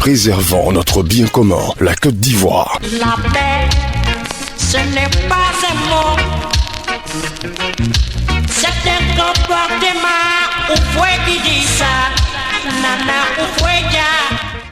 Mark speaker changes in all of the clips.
Speaker 1: Préservons notre bien commun, la Côte d'Ivoire.
Speaker 2: La paix, ce n'est pas un mot, c'est un comportement. Où faut qu'il dise ça? Nana, où faut dire?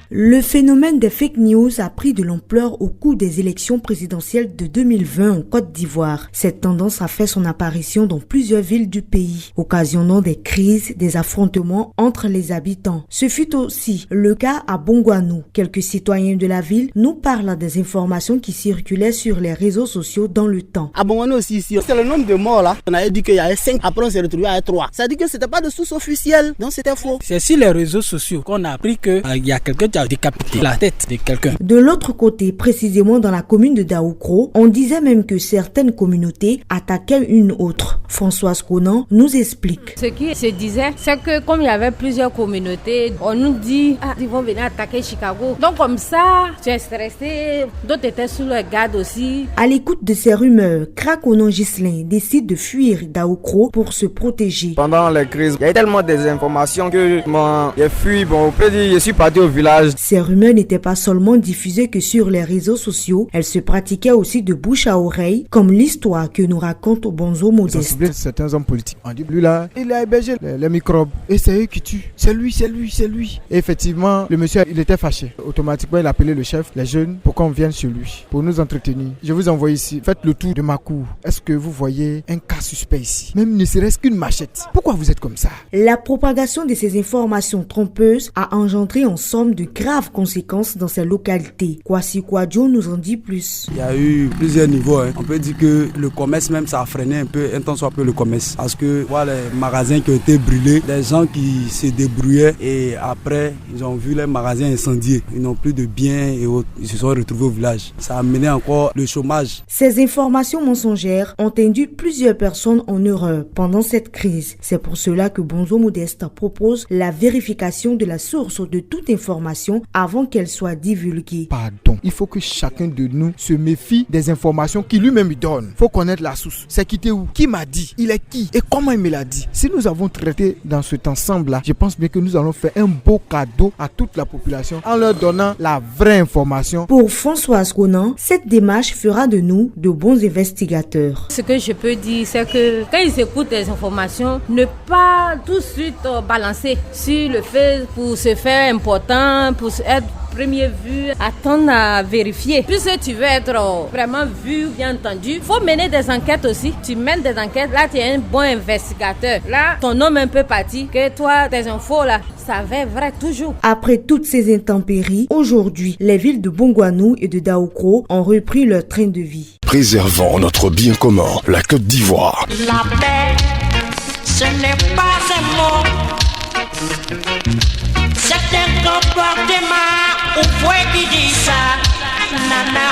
Speaker 3: Le phénomène des fake news a pris de l'ampleur au cours des élections présidentielles de 2020 en Côte d'Ivoire. Cette tendance a fait son apparition dans plusieurs villes du pays, occasionnant des crises, des affrontements entre les habitants. Ce fut aussi le cas à Bongouanou. Quelques citoyens de la ville nous parlent des informations qui circulaient sur les réseaux sociaux dans le temps.
Speaker 4: À Bongouanou aussi, c'est le nombre de morts là. On avait dit qu'il y avait 5, après on s'est retrouvé à 3. Ça dit que c'était pas de source officielle, donc c'était faux.
Speaker 5: C'est sur les réseaux sociaux qu'on a appris qu'il y a quelqu'un qui a décapité la tête de quelqu'un.
Speaker 3: De l'autre côté, précisément dans la commune de Daoukro, on disait même que certaines communautés attaquaient une autre. Françoise Conan nous explique.
Speaker 6: Ce qui se disait, c'est que comme il y avait plusieurs communautés, on nous dit ils vont venir attaquer Chicago. Donc comme ça, tu es stressé, d'autres étaient sous le garde aussi.
Speaker 3: À l'écoute de ces rumeurs, Krakonon Ghislain décide de fuir Daoukro pour se protéger.
Speaker 7: Pendant les crises, il y a tellement de désinformations que j'ai fui. Bon, on peut dire je suis parti au village.
Speaker 3: Ces rumeurs n'étaient pas seulement diffusées que sur les réseaux sociaux, elles se pratiquaient aussi de bouche à oreille, comme l'histoire que nous raconte Bonzo Modeste.
Speaker 8: Certains hommes politiques ont dit, lui là, il a hébergé les microbes et c'est eux qui tuent. C'est lui. Et effectivement, le monsieur, il était fâché. Automatiquement, il a appelé le chef, les jeunes, pour qu'on vienne chez lui, pour nous entretenir. Je vous envoie ici, faites le tour de ma cour. Est-ce que vous voyez un cas suspect ici? Même ne serait-ce qu'une machette. Pourquoi vous êtes comme ça?
Speaker 3: La propagation de ces informations trompeuses a engendré en somme de graves conséquences dans ces localités. Kwasi Kwadjo nous en dit plus.
Speaker 9: Il y a eu plusieurs niveaux. On peut dire que le commerce même, ça a freiné un tant soit peu le commerce. Parce que voilà, les magasins qui ont été brûlés, des gens qui se débrouillaient et après, ils ont vu les magasins incendiés. Ils n'ont plus de biens et autres. Ils se sont retrouvés au village. Ça a amené encore le chômage.
Speaker 3: Ces informations mensongères ont induit plusieurs personnes en erreur pendant cette crise. C'est pour cela que Bonzo Modeste propose la vérification de la source de toute information avant qu'elle soit divulguée.
Speaker 8: Pardon, il faut que chacun de nous se méfie des informations qu'il lui-même donne. Il faut connaître la source. C'est quitté où? Qui m'a dit? Il est qui? Et comment il me l'a dit? Si nous avons traité dans cet ensemble-là, je pense bien que nous allons faire un beau cadeau à toute la population en leur donnant la vraie information.
Speaker 3: Pour Françoise Conan, cette démarche fera de nous de bons investigateurs.
Speaker 6: Ce que je peux dire, c'est que quand ils écoutent des informations, ne pas tout de suite balancer sur le fait pour se faire important, pour être premier vu, attendre à vérifier. Puisque tu veux être vraiment vu, bien entendu, faut mener des enquêtes aussi. Tu mènes des enquêtes, là tu es un bon investigateur. Là, ton homme est un peu parti, que toi, tes infos là, ça va être vrai toujours.
Speaker 3: Après toutes ces intempéries, aujourd'hui, les villes de Bongouanou et de Daoukro ont repris leur train de vie.
Speaker 1: Préservons notre bien commun, la Côte d'Ivoire.
Speaker 2: La paix, ce n'est pas un mot, c'est un comportement. Où faut qu'il dise ça? Nana,